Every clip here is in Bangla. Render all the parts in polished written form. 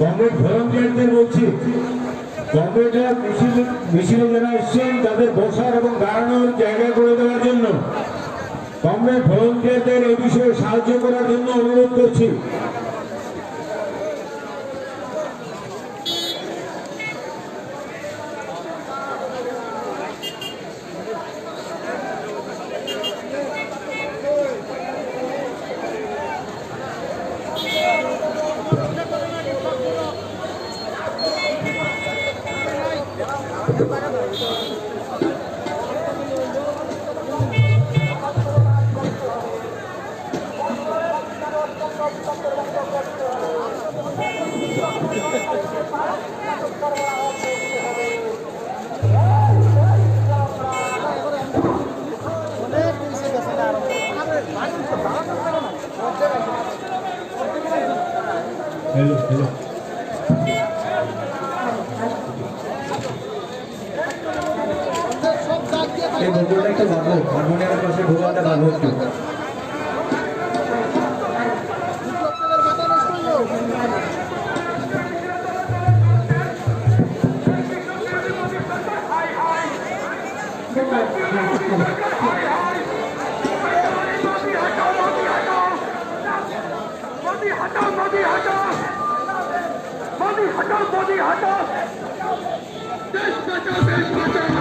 কংগ্রেস ভলান্টিয়ারদের বলছি, কংগ্রেসরা মিছিলে যারা এসছেন তাদের বসার এবং দাঁড়ানোর জায়গা করে দেওয়ার জন্য কংগ্রেস ভলান্টিয়ারদের এই বিষয়ে সাহায্য করার জন্য অনুরোধ করছি। हेलो हेलो এই ভোটটা একটু বাড়াবো, হারমোনিয়ামের পাশে ভোটটা বাড়াবো একটু। मोदी हटाओ, देश बचाओ, देश बचाओ।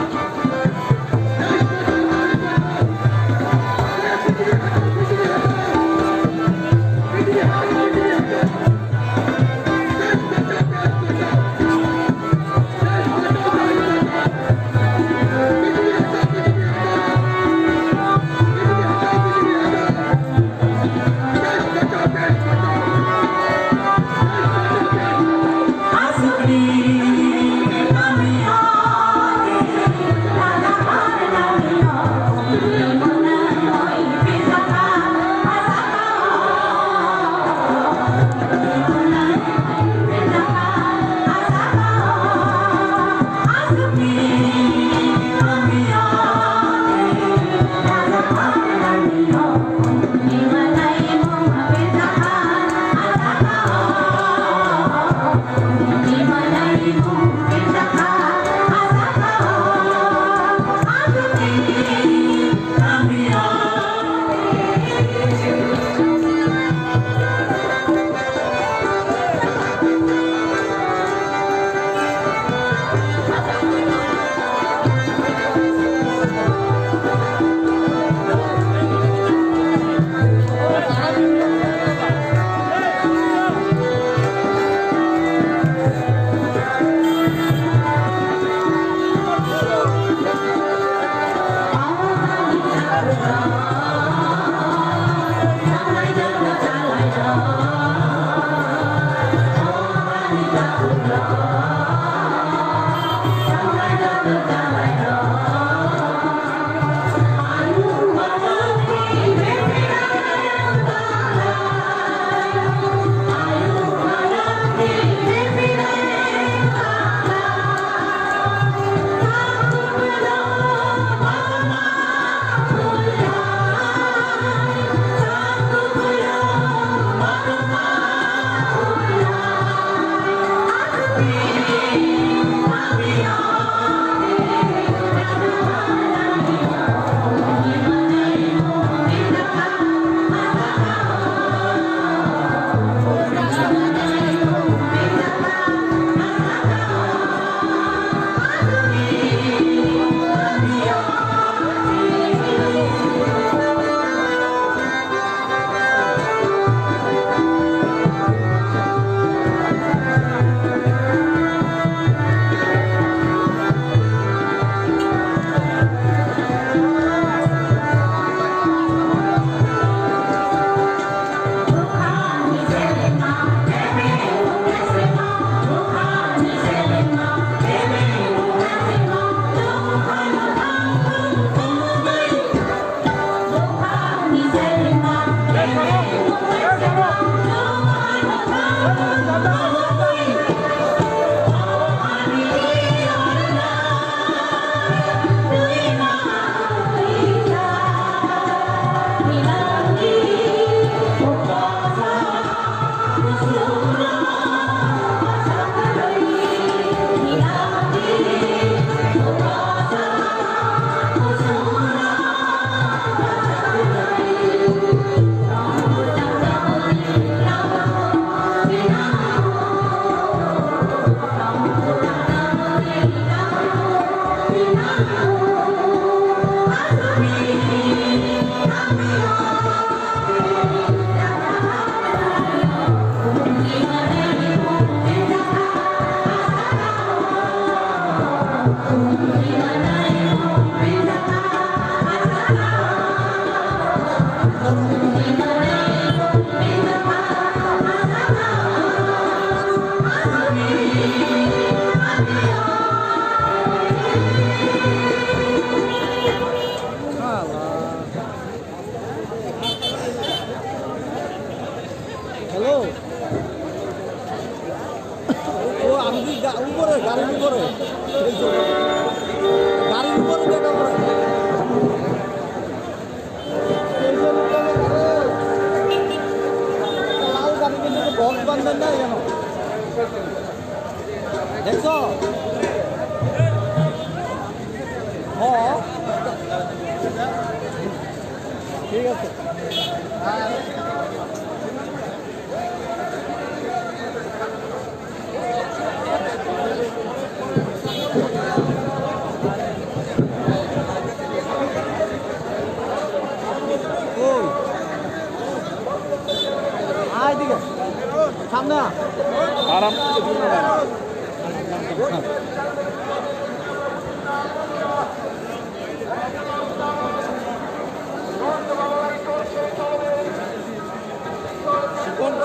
হ্যালো, ও আমি কি উপরে গাড়ির উপরে দেখা পড়ে লাল গাড়ি কিন্তু বক্স বান্ধেন না কেন দেখছ? হ্যাঁ ঠিক আছে। দিকে সামনে আরাম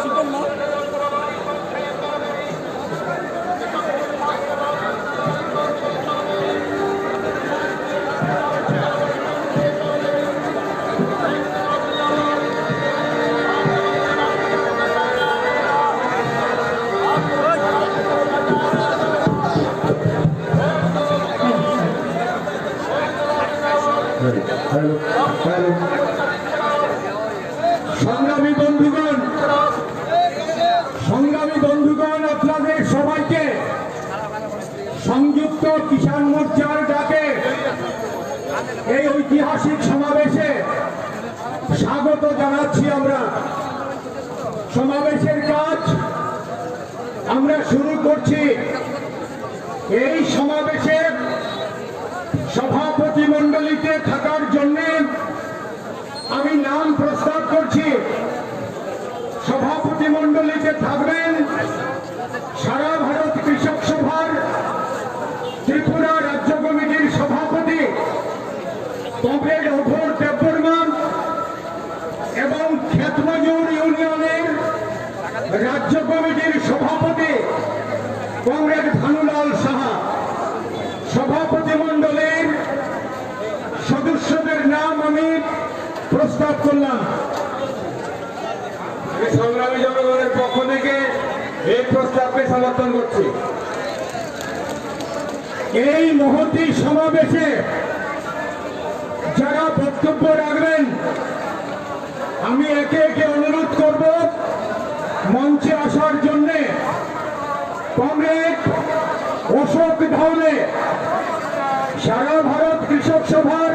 শিকন না সংগ্রামী বন্ধুগণ, আপনাদের সবাইকে সংযুক্ত কিষাণ মোর্চার ডাকে এই ঐতিহাসিক সমাবেশে স্বাগত জানাচ্ছি। আমরা সমাবেশের কাজ আমরা শুরু করছি। এই সমাবেশে সভাপতি মণ্ডলীতে থাকার জন্য আমি নাম প্রস্তাব করছি। সভাপতি মণ্ডলীতে থাকবেন সারা ভারত কৃষক সভার ত্রিপুরা রাজ্য কমিটির সভাপতি কমরেড অঘোর দেববর্মন এবং ক্ষেতমজুর ইউনিয়নের রাজ্য কমিটির সভাপতি কমরেড ভানুলাল সাহা। সভাপতি মণ্ডলীর সদস্যদের নাম আমি প্রস্তাব করলাম। সংগ্রামী জনগণের পক্ষ থেকে এই প্রস্তাবকে সমর্থন করছি। এই মহতী সমাবেশে যারা বক্তব্য রাখবেন আমি একে একে অনুরোধ করব মঞ্চে আসার জন্য। কমরেড অশোক ধাওলে, সারা ভারত কৃষক সভার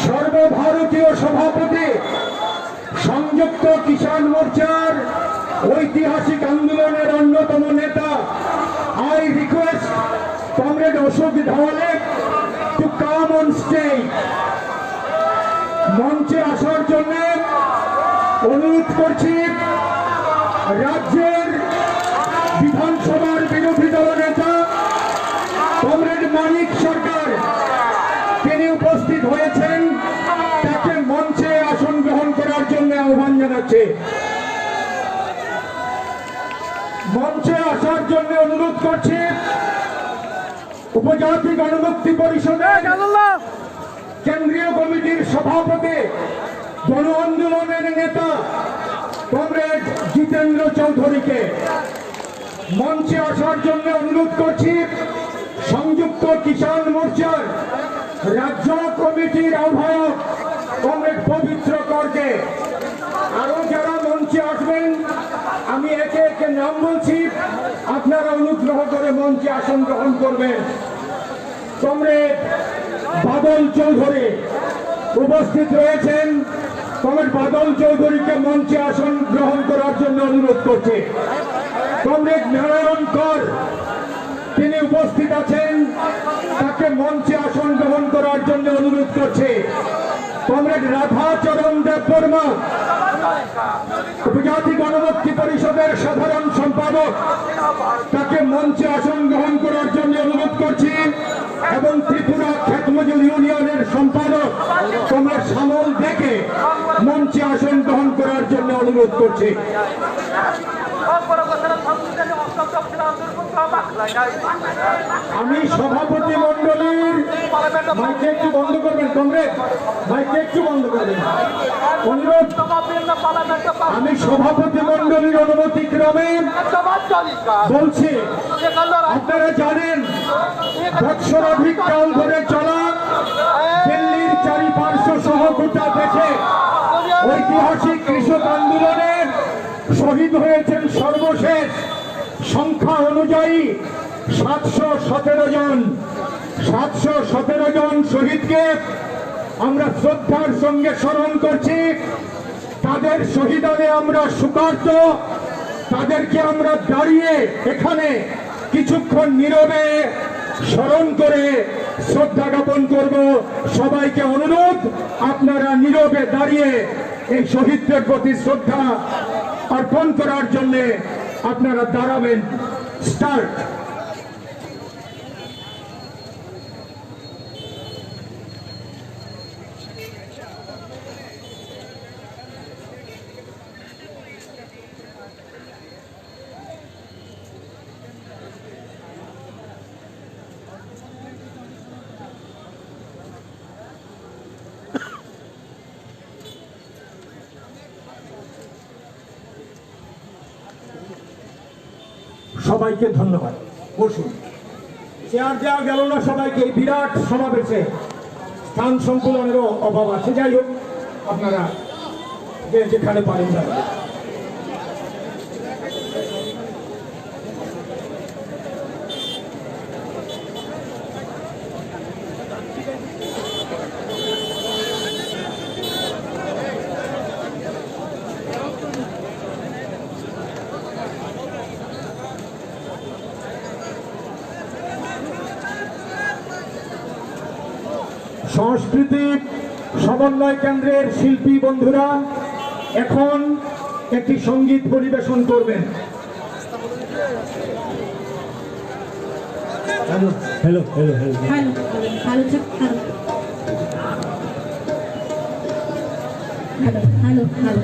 সর্বভারতীয় সভাপতি, সংযুক্ত কিষাণ মোর্চার ঐতিহাসিক আন্দোলনের অন্যতম নেতা। I request comrade Ashok Dhawale to come on stage. মঞ্চে আসার জন্য অনুরোধ করছি রাজ্যের বিধানসভার বিরোধী দল নেতা কমরেড মানিক সরকার। তিনি উপস্থিত হয়েছেন, তাকে মঞ্চে আসন গ্রহণ করার জন্য আহ্বান জানাচ্ছে। মঞ্চে আসার জন্য অনুরোধ করছি উপজাতি গণমুক্তি পরিষদের কেন্দ্রীয় কমিটির সভাপতি, গণ আন্দোলনের নেতা কমরেড জিতেন্দ্র চৌধুরীকে। মঞ্চে আসার জন্য অনুরোধ করছি সংযুক্ত কিষাণ মোর্চার রাজ্য কমিটির আহ্বায়ক কমরেড পবিত্র করকে। আরো যারা মঞ্চে আসবেন আমি একে একে নাম বলছি, আপনারা অনুগ্রহ করে মঞ্চে আসন গ্রহণ করবেন। কমরেড বাদল চৌধুরী উপস্থিত রয়েছেন, কমরেড বাদল চৌধুরীকে মঞ্চে আসন গ্রহণ করার জন্য অনুরোধ করছে। কমরেড নারায়ণ কর তিনি উপস্থিত আছেন, তাকে মঞ্চে আসন গ্রহণ করার জন্য অনুরোধ করছে। কমরেড রাধাচরণ দেববর্মা উপজাতি গণমুক্তি পরিষদের সাধারণ সম্পাদক, তাকে মঞ্চে আসন গ্রহণ করার জন্য অনুরোধ করছি। এবং ত্রিপুরা খেতমজুর ইউনিয়নের সম্পাদক কমরেড শ্যামল দেখে মঞ্চে আসন গ্রহণ করার জন্য অনুরোধ করছি। আমি সভাপতি মন্ডলীর মাইকে একটু বন্ধ করবেন, কমরেড মাইকে একটু বন্ধ করবেন অনুরোধ। আমি সভাপতি মন্ডলীর অনুমতি ক্রমে বলছি, আপনারা জানেন বৎসরাধিক কাল ধরে চলা দিল্লির চারিপার্শ্ব সহ গোটা দেশে ঐতিহাসিক কৃষক আন্দোলনের শহীদ হয়েছেন সর্বশেষ সংখ্যা অনুযায়ী 717 জন। 717 জন শহীদকে আমরা শ্রদ্ধার সঙ্গে স্মরণ করছি। তাদের শহীদানে আমরা সুকার্ত, তাদেরকে আমরা দাঁড়িয়ে এখানে কিছুক্ষণ নীরবে স্মরণ করে শ্রদ্ধা জ্ঞাপন করব। সবাইকে অনুরোধ, আপনারা নীরবে দাঁড়িয়ে এই শহীদদের প্রতি শ্রদ্ধা অর্পণ করার জন্য আপনারা দাঁড়াবেন। স্টার্ট। সবাইকে ধন্যবাদ। বসুন। চেয়ার দেওয়া গেল না সবাইকে, এই বিরাট সমাবেশে স্থান সংকুলনেরও অভাব আছে। যাই হোক, আপনারা যেখানে পারেন যাবেন। সাংস্কৃতিক সমন্বয় কেন্দ্রের শিল্পী বন্ধুরা এখন একটি সঙ্গীত পরিবেশন করবেন। Hello hello hello hello hello hello hello.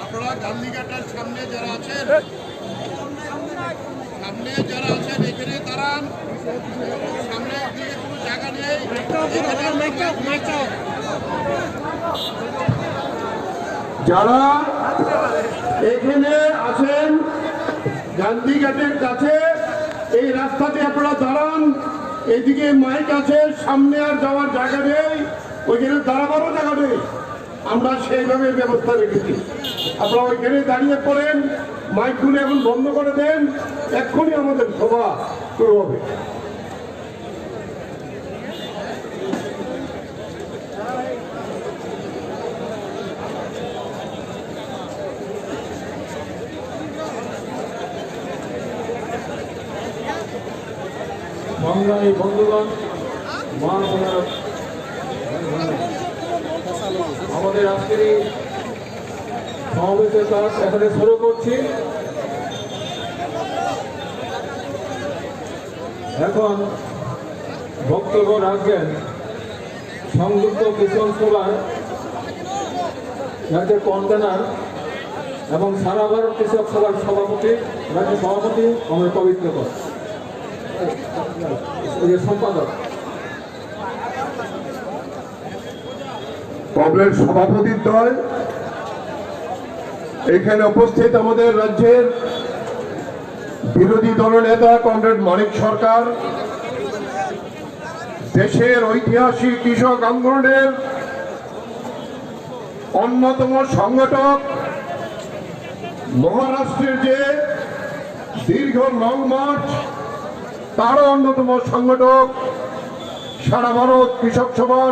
আপনারা গান্ধীঘাটের সামনে যারা আছেন এখানে দাঁড়ান। সামনে দিকে কোনো জায়গা নেই। যারা এখানে আছেন গান্ধীঘাটের কাছে এই রাস্তাতে আপনারা দাঁড়ান। এদিকে মাইক আছে, সামনে আর যাওয়ার জায়গা নেই, ওইখানে দাঁড়াবারও জায়গা নেই। আমরা সেইভাবে ব্যবস্থা রেখেছি। আপনারা ওইখানে দাঁড়িয়ে পড়েন, মাইকগুলো এখন বন্ধ করে দেন, এক্ষুনি আমাদের সভা শুরু হবে। সংগ্রামী বন্ধুগণ, মা বোনেরা, আমাদের আজকের এই সমাবেশের কাজ এখানে শুরু করছি। এখন বক্তব্য রাখবেন সংযুক্ত কিষাণ সভার রাজ্যের কনভেনার এবং সারা ভারত কৃষক সভার সভাপতি, রাজ্য সভাপতি অমর পবিত্র কর, সম্পাদক। কংগ্রেস সভাপতির দল, এখানে উপস্থিত আমাদের রাজ্যের বিরোধী দলনেতা কমরেড মানিক সরকার, দেশের ঐতিহাসিক কৃষক আন্দোলনের অন্যতম সংগঠক, মহারাষ্ট্রের যে দীর্ঘ লং মার্চ তারও অন্যতম সংগঠক, সারা ভারত কৃষক সভা